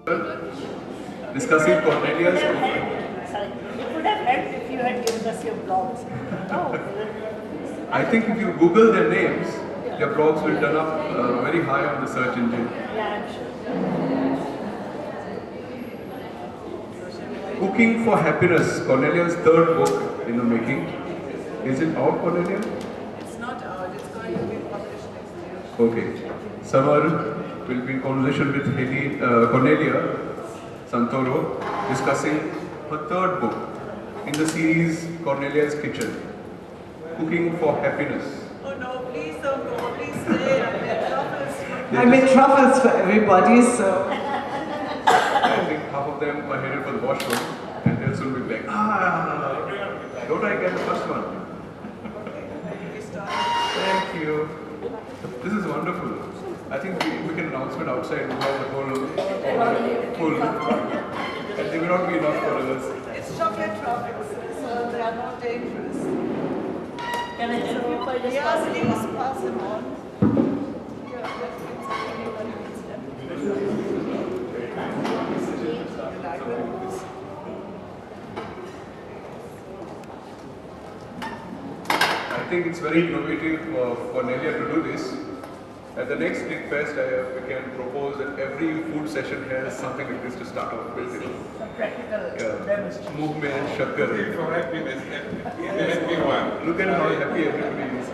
discussing Kornelia's book. It would have helped if you had given us your blogs. I think if you Google their names, their blogs will turn up very high on the search engine. Yeah, I'm sure. Cooking for Happiness, Kornelia's third book in the making. Is it out, Kornelia? It's not out, it's going to be published next year. Okay. Samar will be in conversation with Kornelia Santoro, discussing her third book in the series Kornelia's Kitchen, Cooking for Happiness. Oh no, please don't go, please stay. I made truffles for everybody, so. I think half of them are headed for the washroom and they'll soon be back. Don't I get the first one? Thank you. This is wonderful. I think we can announcement outside without the whole full. And they will not be enough for us. It's chocolate truffles, so they are not dangerous. Can I help you by just Yeah, passing them please on? pass them on. Yeah, let's get anybody needs them. You like them? I think it's very innovative for Kornelia to do this. At the next Big Fest, we can propose that every food session has something like this to start off with. Some practical demonstration. Movement, shakkar. For happiness, everyone. Look at how happy everybody is.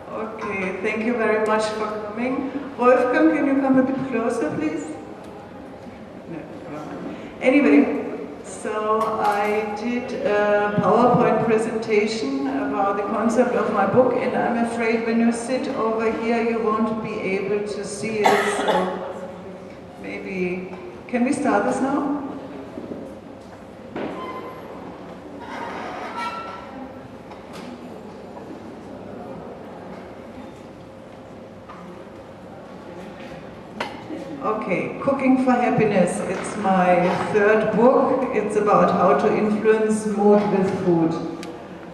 Okay, thank you very much for coming. Wolfgang, can you come a bit closer, please? No. Anyway, so I did a PowerPoint presentation about the concept of my book, and I'm afraid when you sit over here, you won't be able to see it. So maybe, can we start this now? Okay, Cooking for Happiness. It's my third book. It's about how to influence mood with food.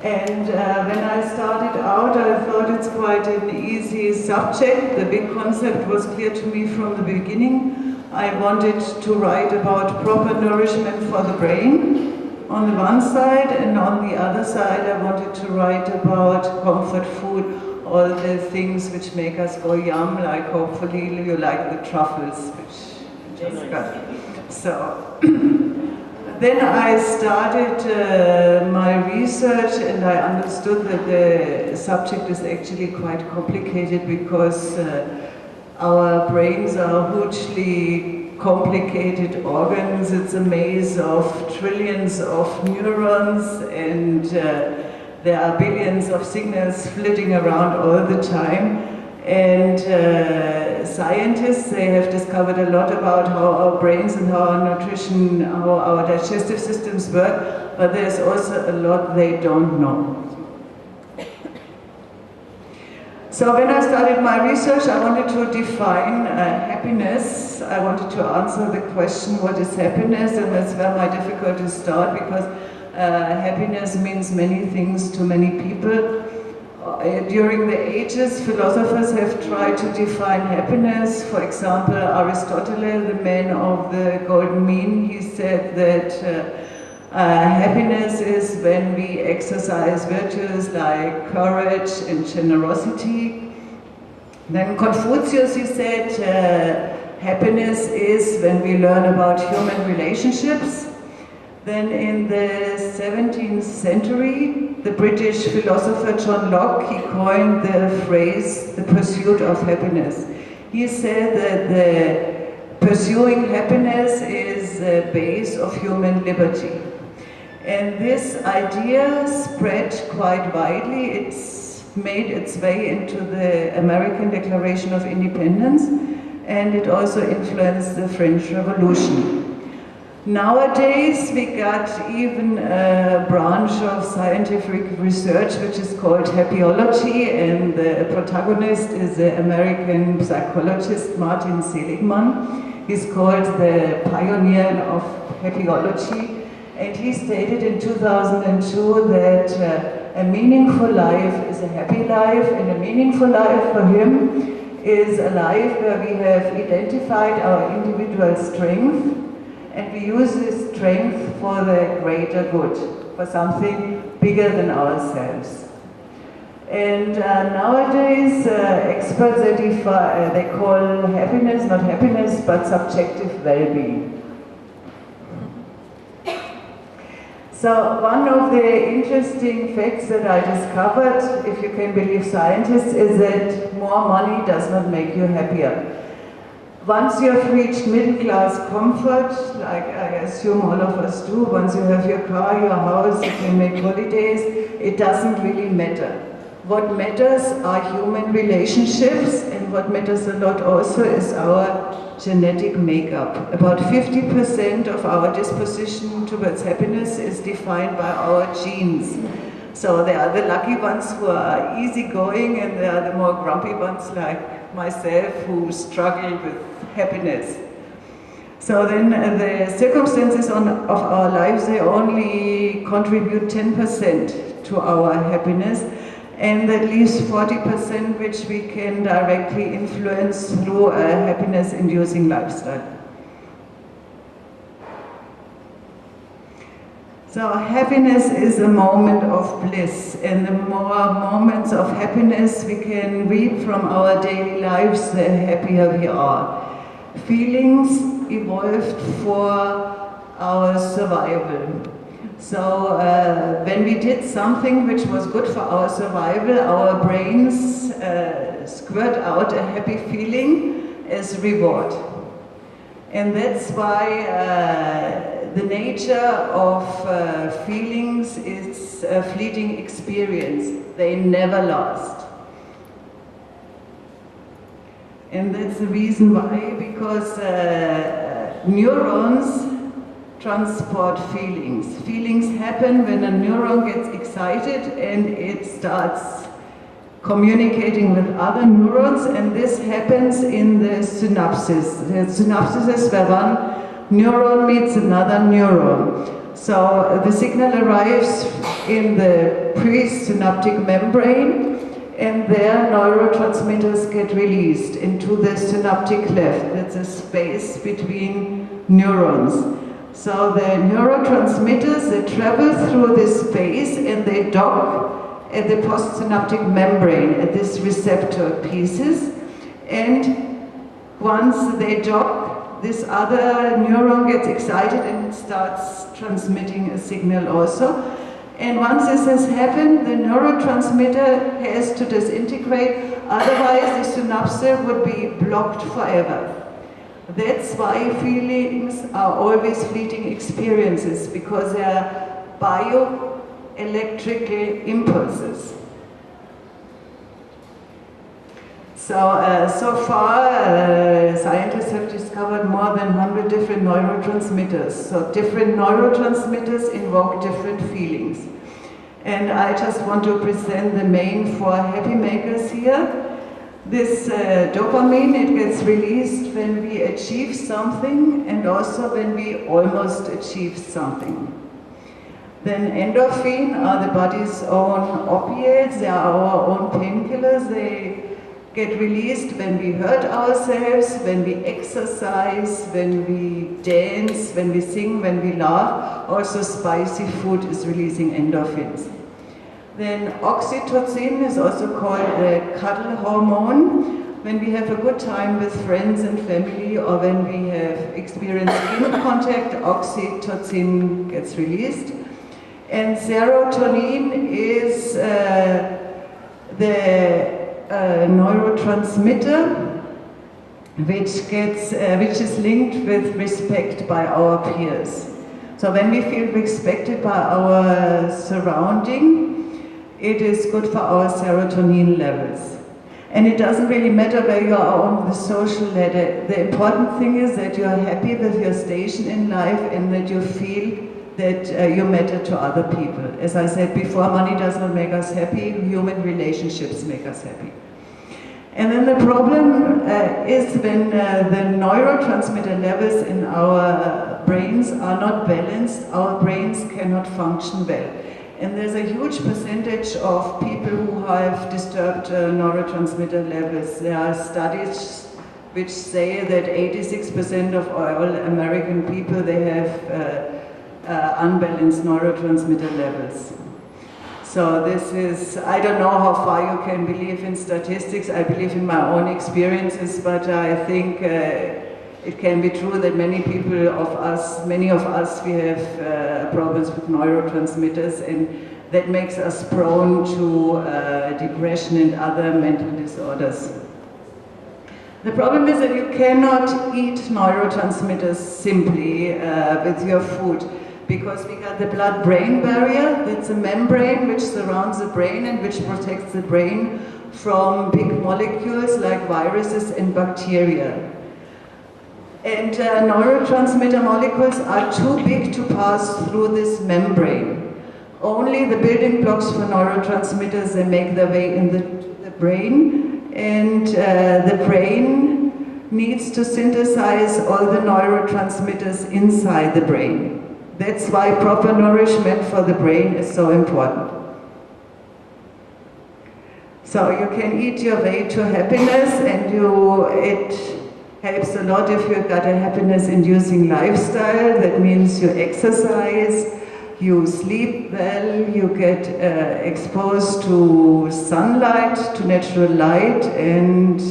And when I started out, I thought it's quite an easy subject. The big concept was clear to me from the beginning. I wanted to write about proper nourishment for the brain on the one side, and on the other side I wanted to write about comfort food, all the things which make us go yum, like hopefully you like the truffles, which I just got. So then I started my research, and I understood that the subject is actually quite complicated because our brains are hugely complicated organs. It's a maze of trillions of neurons, and there are billions of signals flitting around all the time. And scientists, they have discovered a lot about how our brains and how our nutrition, how our digestive systems work, but there's also a lot they don't know. So when I started my research, I wanted to define happiness. I wanted to answer the question, what is happiness? And that's where my difficulties start, because happiness means many things to many people. During the ages, philosophers have tried to define happiness. For example, Aristotle, the man of the golden mean, he said that happiness is when we exercise virtues like courage and generosity. Then Confucius, he said, happiness is when we learn about human relationships. Then in the 17th century, the British philosopher John Locke, he coined the phrase, the pursuit of happiness. He said that the pursuing happiness is the base of human liberty. And this idea spread quite widely. It's made its way into the American Declaration of Independence, and it also influenced the French Revolution. Nowadays, we got even a branch of scientific research which is called happyology, and the protagonist is the American psychologist Martin Seligman. He's called the pioneer of happyology, and he stated in 2002 that a meaningful life is a happy life, and a meaningful life for him is a life where we have identified our individual strength and we use this strength for the greater good, for something bigger than ourselves. And nowadays, experts they call happiness not happiness but subjective well-being. So one of the interesting facts that I discovered, if you can believe scientists, is that more money does not make you happier. Once you have reached middle-class comfort, like I assume all of us do, once you have your car, your house, you can make holidays, it doesn't really matter. What matters are human relationships, and what matters a lot also is our genetic makeup. About 50% of our disposition towards happiness is defined by our genes. So there are the lucky ones who are easygoing, and there are the more grumpy ones like myself who struggle with happiness. So then the circumstances of our lives, they only contribute 10% to our happiness, and that leaves 40% which we can directly influence through a happiness-inducing lifestyle. So happiness is a moment of bliss, and the more moments of happiness we can reap from our daily lives, the happier we are. Feelings evolved for our survival. So when we did something which was good for our survival, our brains squirt out a happy feeling as reward. And that's why the nature of feelings is a fleeting experience. They never last. And that's the reason why, because neurons transport feelings. Feelings happen when a neuron gets excited and it starts communicating with other neurons, and this happens in the synapses. The synapses is where one neuron meets another neuron. So the signal arrives in the presynaptic membrane, and there neurotransmitters get released into the synaptic cleft. That's a space between neurons. So the neurotransmitters, they travel through this space and they dock at the postsynaptic membrane, at this receptor pieces. And once they dock, this other neuron gets excited and it starts transmitting a signal also. And once this has happened, the neurotransmitter has to disintegrate, otherwise the synapse would be blocked forever. That's why feelings are always fleeting experiences, because they are bioelectrical impulses. So far, scientists have discovered more than 100 different neurotransmitters. So different neurotransmitters invoke different feelings. And I just want to present the main four happy makers here. This dopamine, it gets released when we achieve something and also when we almost achieve something. Then endorphin are the body's own opiates, they are our own painkillers. They get released when we hurt ourselves, when we exercise, when we dance, when we sing, when we laugh. Also spicy food is releasing endorphins. Then oxytocin is also called the cuddle hormone. When we have a good time with friends and family, or when we have experienced skin contact, oxytocin gets released. And serotonin is the neurotransmitter which is linked with respect by our peers. So when we feel respected by our surrounding, it is good for our serotonin levels. And it doesn't really matter where you are on the social ladder. The important thing is that you are happy with your station in life and that you feel that you matter to other people. As I said before, money does not make us happy, human relationships make us happy. And then the problem is when the neurotransmitter levels in our brains are not balanced, our brains cannot function well. And there's a huge percentage of people who have disturbed neurotransmitter levels. There are studies which say that 86% of all American people, they have unbalanced neurotransmitter levels. So this is, I don't know how far you can believe in statistics. I believe in my own experiences, but I think it can be true that many of us, we have problems with neurotransmitters, and that makes us prone to depression and other mental disorders. The problem is that you cannot eat neurotransmitters simply with your food, because we got the blood-brain barrier. That's a membrane which surrounds the brain and which protects the brain from big molecules like viruses and bacteria. And neurotransmitter molecules are too big to pass through this membrane. Only the building blocks for neurotransmitters, they make their way into the brain, and the brain needs to synthesize all the neurotransmitters inside the brain. That's why proper nourishment for the brain is so important. So you can eat your way to happiness, and it helps a lot if you've got a happiness-inducing lifestyle. That means you exercise, you sleep well, you get exposed to sunlight, to natural light, and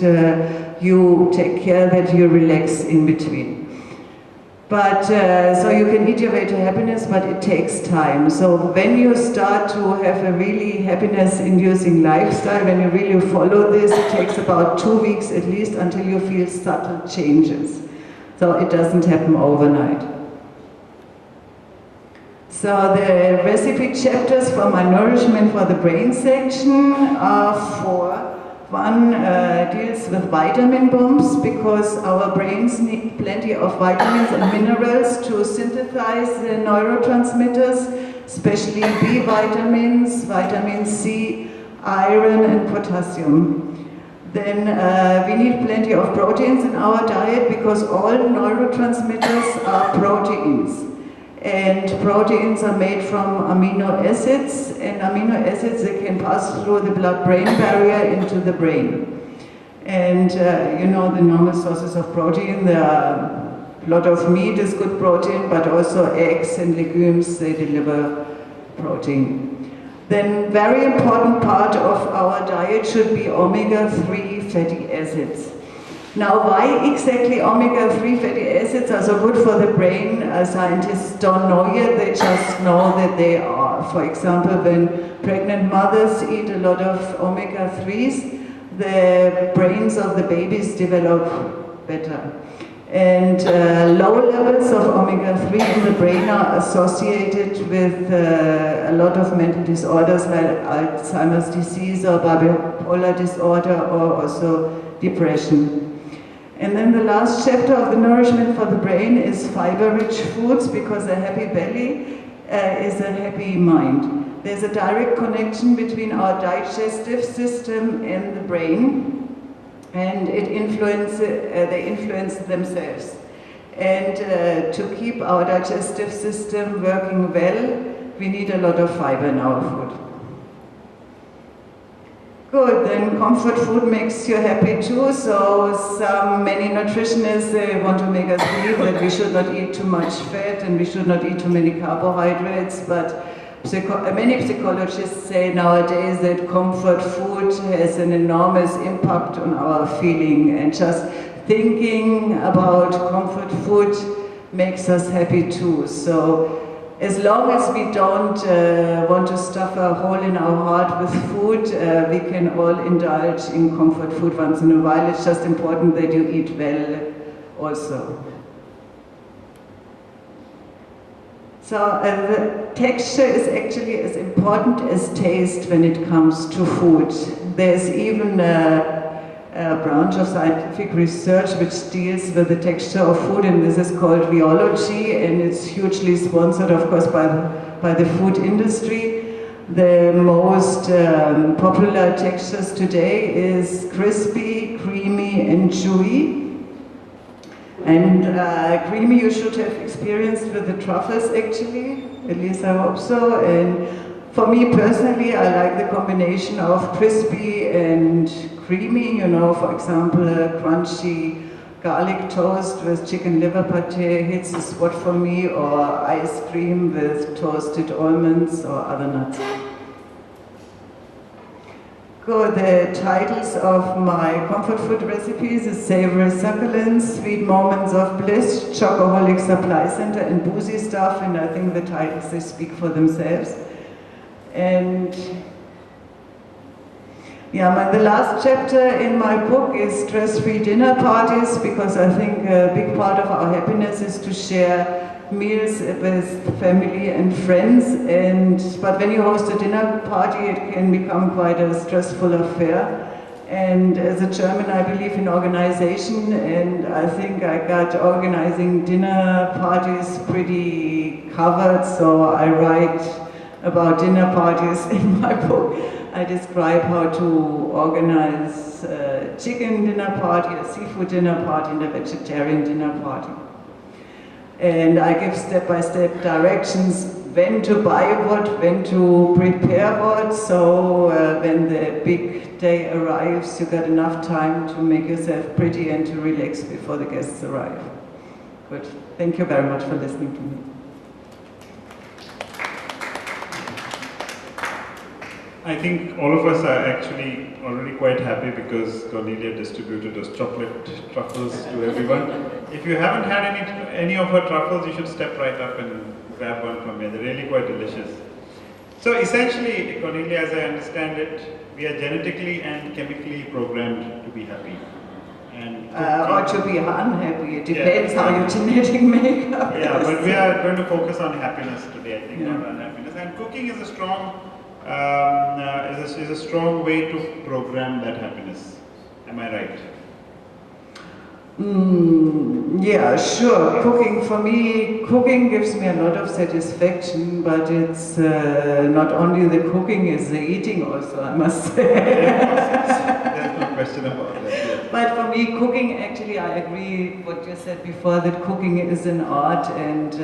you take care that you relax in between. But, so you can eat your way to happiness, but it takes time. So when you start to have a really happiness-inducing lifestyle, when you really follow this, it takes about 2 weeks at least until you feel subtle changes. So it doesn't happen overnight. So the recipe chapters for my nourishment for the brain section are 4. One deals with vitamin bombs, because our brains need plenty of vitamins and minerals to synthesize the neurotransmitters, especially B vitamins, vitamin C, iron and potassium. Then we need plenty of proteins in our diet, because all neurotransmitters are proteins. And proteins are made from amino acids, and amino acids, they can pass through the blood-brain barrier into the brain. And you know the normal sources of protein, there are a lot of meat is good protein, but also eggs and legumes, they deliver protein. Then very important part of our diet should be omega-3 fatty acids. Now, why exactly omega-3 fatty acids are so good for the brain, scientists don't know yet, they just know that they are. For example, when pregnant mothers eat a lot of omega-3s, the brains of the babies develop better. And low levels of omega-3 in the brain are associated with a lot of mental disorders like Alzheimer's disease or bipolar disorder, or also depression. And then the last chapter of the nourishment for the brain is fiber-rich foods, because a happy belly is a happy mind. There's a direct connection between our digestive system and the brain, and they influence themselves. And to keep our digestive system working well, we need a lot of fiber in our food. Good, then comfort food makes you happy too, so many nutritionists, they want to make us believe that we should not eat too much fat and we should not eat too many carbohydrates, but many psychologists say nowadays that comfort food has an enormous impact on our feeling, and just thinking about comfort food makes us happy too. So as long as we don't want to stuff a hole in our heart with food, we can all indulge in comfort food once in a while. It's just important that you eat well also. So the texture is actually as important as taste when it comes to food. There's even a branch of scientific research which deals with the texture of food, and this is called rheology, and it's hugely sponsored, of course, by the food industry. The most popular textures today is crispy, creamy, and chewy. And creamy you should have experienced with the truffles, actually, at least I hope so. And For me personally, I like the combination of crispy and creamy, you know, for example, a crunchy garlic toast with chicken liver pate hits the spot for me, or ice cream with toasted almonds or other nuts. The titles of my comfort food recipes is Savory Succulents, Sweet Moments of Bliss, Chocoholic Supply Center, and Boozy Stuff, and I think the titles, they speak for themselves. And yeah, the last chapter in my book is stress-free dinner parties, because I think a big part of our happiness is to share meals with family and friends, but when you host a dinner party, it can become quite a stressful affair. And as a German, I believe in organization, and I think I got organizing dinner parties pretty covered, so I write about dinner parties in my book. I describe how to organize a chicken dinner party, a seafood dinner party, and a vegetarian dinner party. And I give step-by-step directions when to buy what, when to prepare what, so when the big day arrives, you got enough time to make yourself pretty and to relax before the guests arrive. Good. Thank you very much for listening to me. I think all of us are actually already quite happy because Kornelia distributed those chocolate truffles to everyone. If you haven't had any of her truffles, you should step right up and grab one from here. They're really quite delicious. So essentially, Kornelia, as I understand it, we are genetically and chemically programmed to be happy. And or to be unhappy, it depends how your genetic makeup is. Yeah, but we are going to focus on happiness today, I think, not unhappiness. And cooking is a strong is a strong way to program that happiness. Am I right? Yeah, sure. Cooking, for me, cooking gives me a lot of satisfaction, but it's not only the cooking, it's the eating also, I must say. There's no question about that. Yeah. But for me, cooking, actually, I agree what you said before, that cooking is an art, and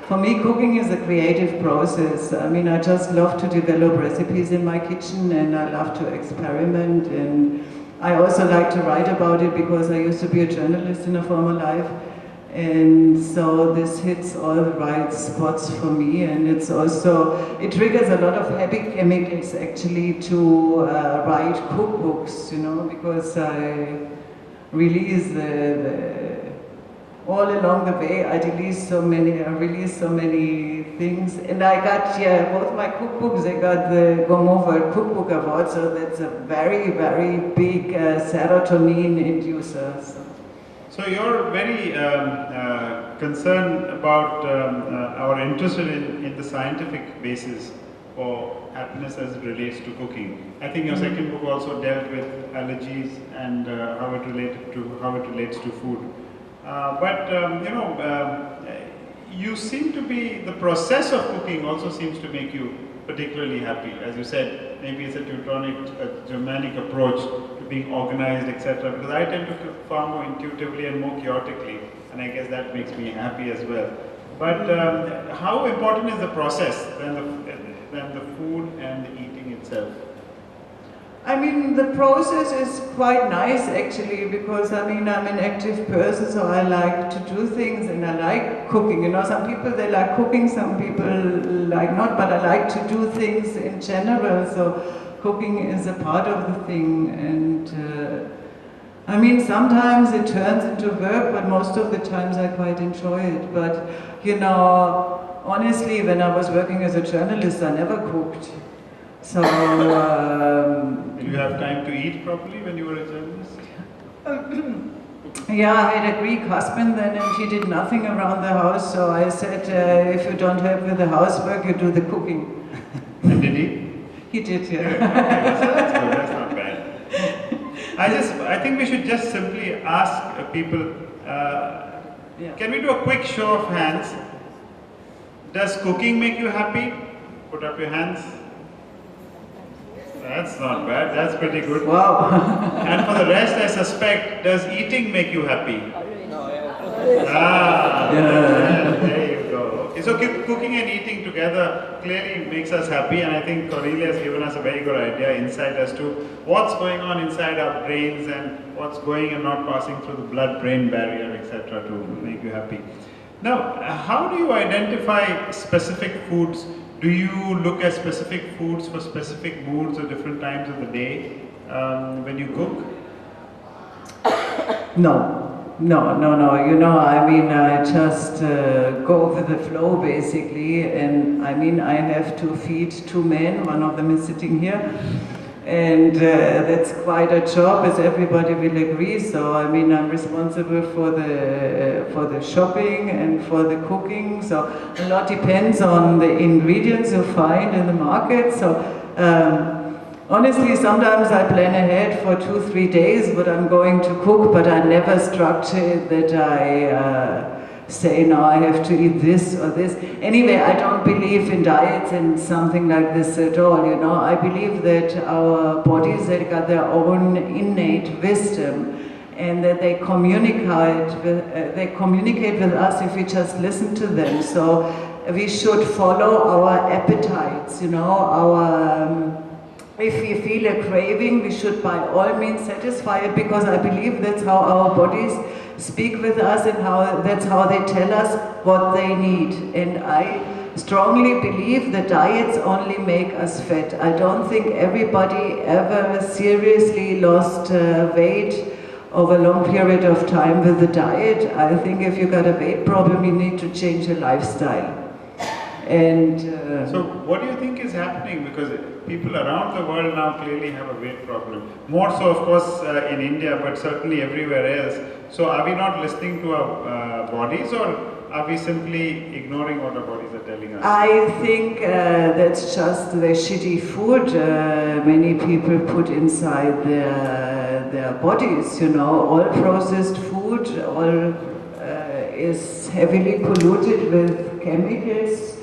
for me, cooking is a creative process. I mean, I just love to develop recipes in my kitchen, and I love to experiment, and I also like to write about it because I used to be a journalist in a former life, and so this hits all the right spots for me, and it's also, it triggers a lot of happy chemicals actually to write cookbooks, you know, because I release all along the way, I release so many things, and I got, both my cookbooks, I got the Gourmet World Cookbook Award, so that's a very, very big serotonin inducer. So you're very concerned about our interest in the scientific basis for happiness as it relates to cooking. I think your second book also dealt with allergies and how it relates to food. You seem to be, the process of cooking also seems to make you particularly happy. As you said, maybe it's a Teutonic, Germanic approach to being organized, etc. Because I tend to cook far more intuitively and more chaotically, and I guess that makes me happy as well. But how important is the process than the food and the eating itself? I mean, the process is quite nice actually, because I mean, I'm an active person, so I like to do things and I like cooking. You know, some people they like cooking, some people like not, but I like to do things in general, so cooking is a part of the thing. And I mean, sometimes it turns into work, but most of the times I quite enjoy it. But you know, honestly, when I was working as a journalist, I never cooked. So, did you have time to eat properly when you were a journalist? Yeah, I had a Greek husband then, and he did nothing around the house. So I said, if you don't help with the housework, you do the cooking. And did he? He did, yeah. Okay, so that's good. That's not bad. I think we should just simply ask people. Can we do a quick show of hands? Does cooking make you happy? Put up your hands. That's not bad, that's pretty good. Wow. And for the rest, I suspect, does eating make you happy? Always. Ah, yeah. There you go. Okay, So cooking and eating together clearly makes us happy, and I think Kornelia has given us a very good idea, insight as to what's going on inside our brains and what's going and not passing through the blood-brain barrier, etc. to make you happy. Now, how do you identify specific foods? Do you look at specific foods for specific moods or different times of the day when you cook? No. You know, I mean, I just go with the flow basically, and I mean, I have to feed 2 men, one of them is sitting here, and that's quite a job, as everybody will agree. So, I mean, I'm responsible for the shopping and for the cooking, so a lot depends on the ingredients you find in the market. So, honestly, sometimes I plan ahead for 2-3 days what I'm going to cook, but I never structure it that I say, now I have to eat this or this. Anyway, I don't believe in diets and something like this at all, you know. I believe that our bodies, they got their own innate wisdom, and that they communicate with us if we just listen to them. So we should follow our appetites, you know, if we feel a craving, we should by all means satisfy it, because I believe that's how our bodies speak with us, and that's how they tell us what they need. And I strongly believe that diets only make us fat. I don't think everybody ever seriously lost weight over a long period of time with the diet. I think if you got a weight problem, you need to change your lifestyle. And so what do you think is happening? Because people around the world now clearly have a weight problem. More so, of course, in India, but certainly everywhere else. So are we not listening to our bodies, or are we simply ignoring what our bodies are telling us? I think that's just the shitty food many people put inside their bodies, you know. All processed food is heavily polluted with chemicals.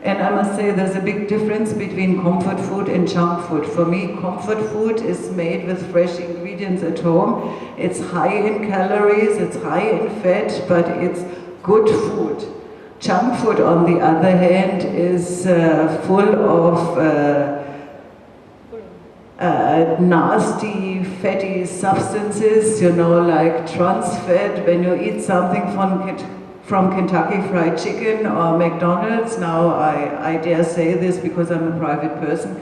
And I must say there's a big difference between comfort food and junk food. For me, comfort food is made with fresh ingredients at home. It's high in calories, it's high in fat, but it's good food. Junk food, on the other hand, is full of nasty, fatty substances, you know, like trans fat. When you eat something from Kentucky Fried Chicken or McDonald's, now I dare say this because I'm a private person,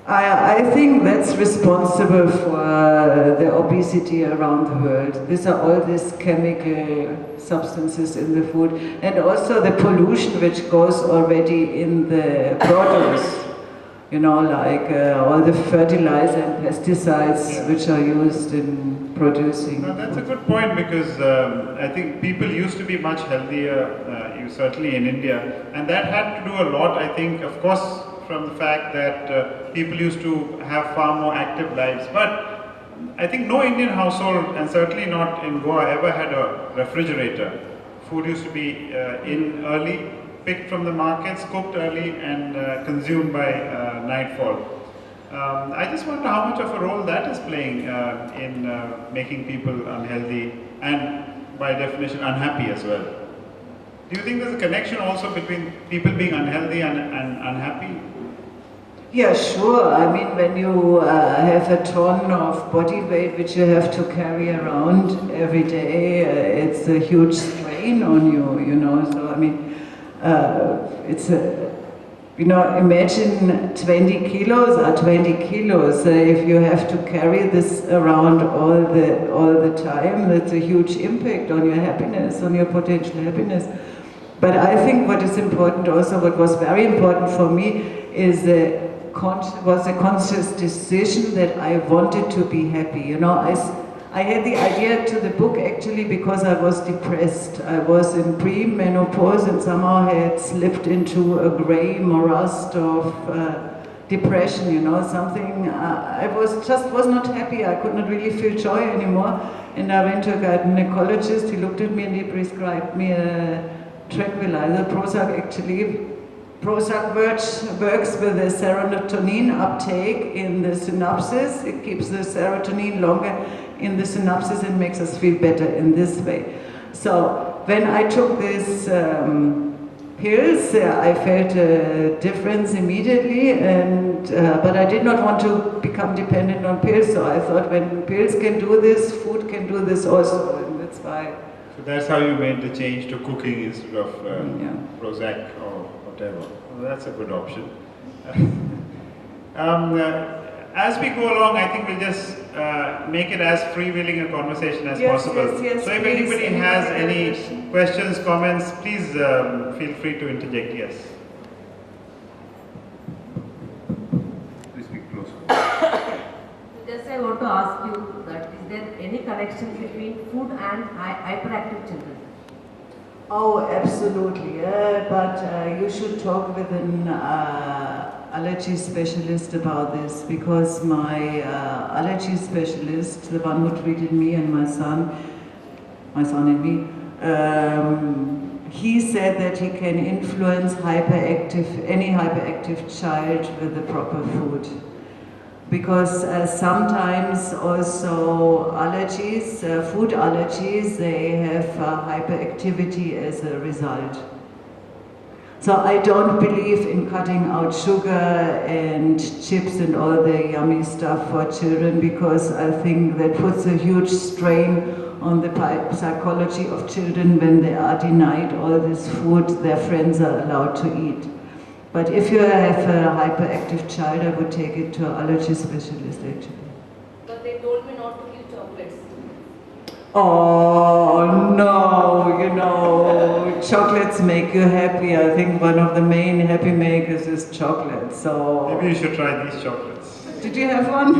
I think that's responsible for the obesity around the world. These are all these chemical substances in the food, and also the pollution which goes already in the produce. You know, like all the fertilizer and pesticides which are used in producing. No, that's a good point, because I think people used to be much healthier, certainly in India, and that had to do a lot, I think, of course, from the fact that people used to have far more active lives. But I think no Indian household, and certainly not in Goa, ever had a refrigerator. Food used to be in early, picked from the markets, cooked early, and consumed by nightfall. I just wonder how much of a role that is playing in making people unhealthy and, by definition, unhappy as well. Do you think there's a connection also between people being unhealthy and unhappy? Yeah, sure. I mean, when you have a ton of body weight which you have to carry around every day, it's a huge strain on you, you know. So, I mean, it's a, you know, imagine 20 kilos are 20 kilos. If you have to carry this around all the time, that's a huge impact on your happiness, on your potential happiness. But I think what is important also, what was very important for me, is was a conscious decision that I wanted to be happy. You know, I had the idea to the book actually because I was depressed. I was in pre-menopause and somehow had slipped into a grey morass of depression, you know, something. I was not happy. I could not really feel joy anymore. And I went to a gynecologist. He looked at me and he prescribed me a tranquilizer, Prozac actually. Prozac works with the serotonin uptake in the synapses. It keeps the serotonin longer in the synapses and makes us feel better in this way. So when I took this pills, I felt a difference immediately, and but I did not want to become dependent on pills. So I thought, when pills can do this, food can do this also, and that's why. So that's how you made the change to cooking instead of Yeah. Prozac or whatever. Well, that's a good option. As we go along, I think we'll just make it as free-wheeling a conversation as possible. Yes, So if please, anybody has any question? questions, comments, please feel free to interject. Yes. Please speak close. Just I want to ask you that is there any connection between food and hyperactive children? Oh, absolutely. But you should talk with an allergy specialist about this, because my allergy specialist, the one who treated me and my son and me, he said that he can influence any hyperactive child with the proper food. Because sometimes also allergies, food allergies, they have hyperactivity as a result. So I don't believe in cutting out sugar and chips and all the yummy stuff for children, because I think that puts a huge strain on the psychology of children when they are denied all this food their friends are allowed to eat. But if you have a hyperactive child, I would take it to an allergy specialist actually. But they told me not to give chocolates. Oh no, you know, chocolates make you happy. I think one of the main happy makers is chocolate. So Maybe you should try these chocolates. did you have one?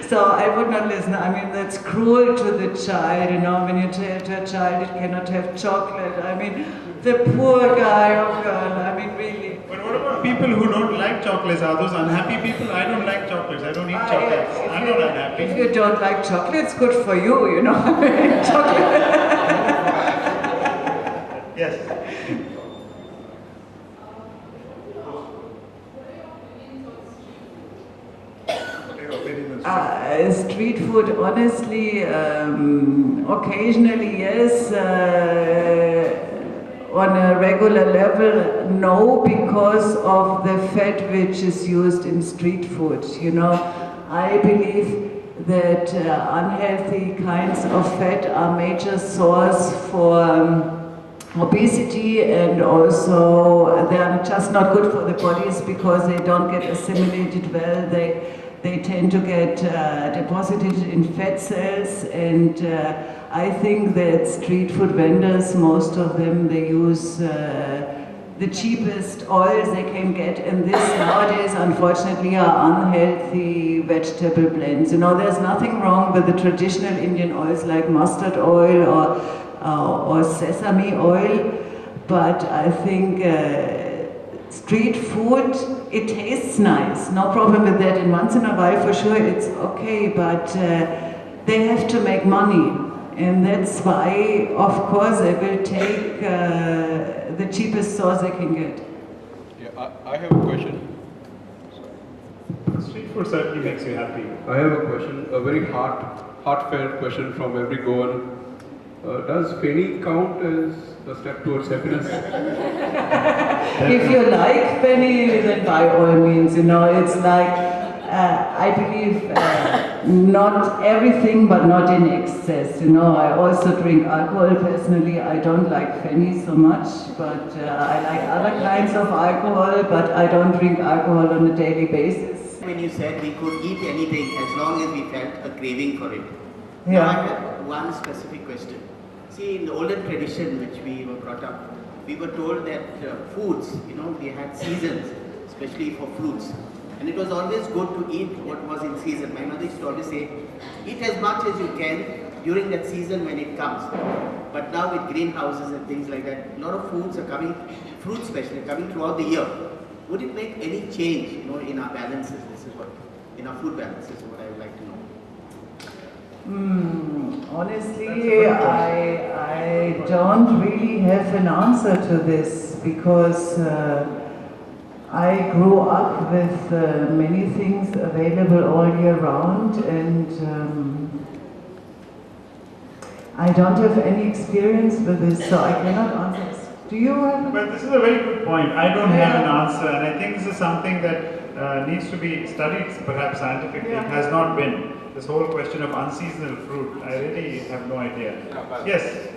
So I would not listen. I mean, that's cruel to the child, you know, when you tell to a child it cannot have chocolate. I mean, the poor guy or girl, I mean, really. But what about people who don't like chocolates? Are those unhappy people? I don't like chocolates. I don't eat chocolates. I'm not unhappy. If you don't like chocolates, good for you, you know. Chocolate. Yes. Street food, honestly, occasionally yes, on a regular level, no, because of the fat which is used in street food. You know, I believe that unhealthy kinds of fat are major source for obesity, and also they are just not good for the bodies because they don't get assimilated well. They tend to get deposited in fat cells, and I think that street food vendors, most of them, they use the cheapest oils they can get, and this nowadays unfortunately are unhealthy vegetable blends. You know, there's nothing wrong with the traditional Indian oils like mustard oil or sesame oil, but I think street food, it tastes nice, no problem with that, and once in a while for sure it's okay, but they have to make money, and that's why of course they will take the cheapest sauce they can get. Yeah, I have a question. Street food certainly makes you happy. I have a question, a very heartfelt question from every Goan. Does Feni count as a step towards happiness? If you like penny, then by all means, you know, it's like, I believe not everything, but not in excess. You know, I also drink alcohol personally. I don't like Feni so much, but I like other kinds of alcohol, but I don't drink alcohol on a daily basis. When you said we could eat anything as long as we felt a craving for it. Yeah. Now I have one specific question. See, in the older tradition which we were brought up, we were told that foods, you know, we had seasons, especially for fruits. And it was always good to eat what was in season. My mother used to always say, eat as much as you can during that season when it comes. But now with greenhouses and things like that, a lot of foods are coming, fruits especially, coming throughout the year. Would it make any change, you know, in our balances? This is what, in our food balances, is what I would like to know. Honestly, I don't really have an answer to this, because I grew up with many things available all year round, and I don't have any experience with this, so I cannot answer this. Do you have? But this is a very good point. I don't have an answer, and I think this is something that needs to be studied, perhaps scientifically. It has not been. This whole question of unseasonal fruit, I really have no idea. Yes.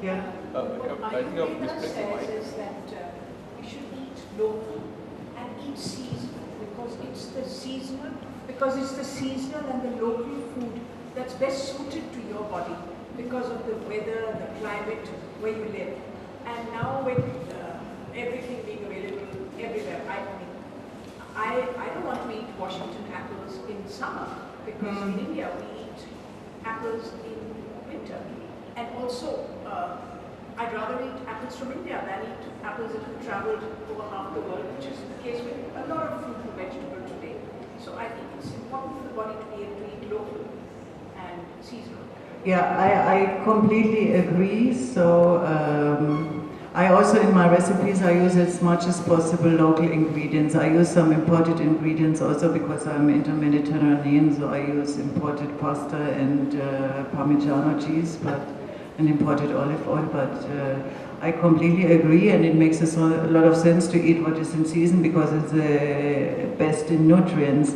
Yeah. Ayurveda says is that we should eat local and eat seasonal because it's the seasonal and the local food that's best suited to your body because of the weather, the climate where you live. And now with everything being available everywhere, I don't want to eat Washington apples in summer because in India we eat apples in winter. And also, I'd rather eat apples from India than eat apples that have traveled over half the world, which is the case with a lot of fruit and vegetable today. So I think it's important for the body to be able to eat local and seasonal. Yeah, I completely agree. So I also in my recipes I use as much as possible local ingredients. I use some imported ingredients also because I'm into Mediterranean, so I use imported pasta and Parmigiano cheese, and imported olive oil. But I completely agree, and it makes a lot of sense to eat what is in season because it's the best in nutrients.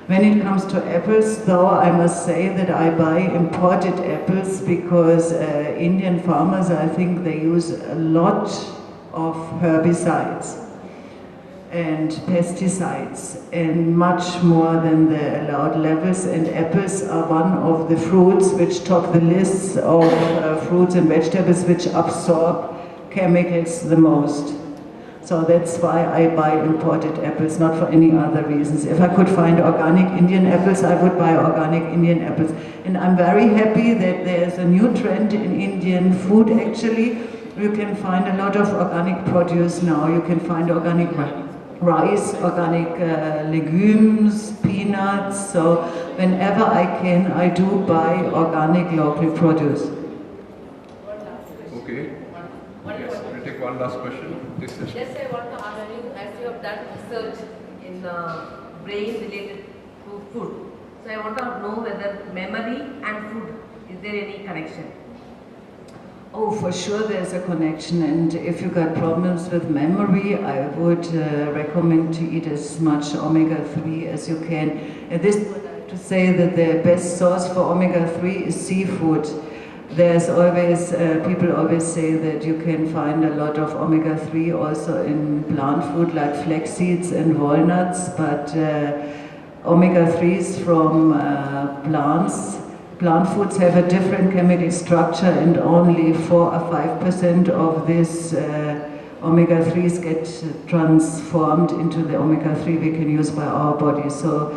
When it comes to apples, though, I must say that I buy imported apples because Indian farmers, I think they use a lot of herbicides and pesticides and much more than the allowed levels, and apples are one of the fruits which top the list of fruits and vegetables which absorb chemicals the most. So that's why I buy imported apples, not for any other reasons. If I could find organic Indian apples, I would buy organic Indian apples. And I'm very happy that there's a new trend in Indian food actually. You can find a lot of organic produce now. You can find organic rice, organic legumes, peanuts. So whenever I can, I do buy organic local produce. Okay. Yes, we'll take one last question. Yes, I want to ask you, as you have done research in brain related to food. So I want to know whether memory and food, is there any connection? Oh, for sure there's a connection, and if you got problems with memory, I would recommend to eat as much omega-3 as you can. And this is what I have to say, that the best source for omega-3 is seafood. There's always, people always say that you can find a lot of omega-3 also in plant food like flax seeds and walnuts, but omega-3s from plant foods have a different chemical structure, and only 4 or 5% of this omega-3s get transformed into the omega-3 we can use by our body. So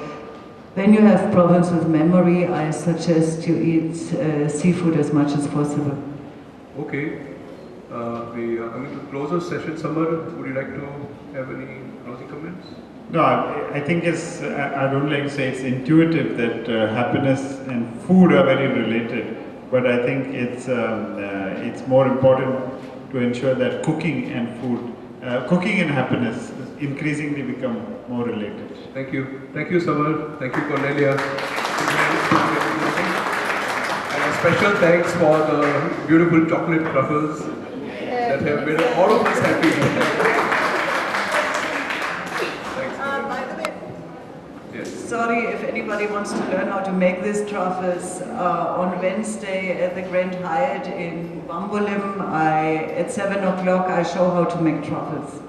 when you have problems with memory, I suggest you eat seafood as much as possible. Okay. We are coming to close our session. Samar, would you like to have any closing comments? No, I think I don't like to say it's intuitive that happiness and food are very related, but I think it's more important to ensure that cooking and food, cooking and happiness increasingly become more related. Thank you. Thank you, Samar. Thank you, Kornelia. And a special thanks for the beautiful chocolate truffles that have made all of us happy. Thanks. By the way, Yes. sorry if anybody wants to learn how to make these truffles. On Wednesday at the Grand Hyatt in Bambolim, at 7 o'clock I show how to make truffles.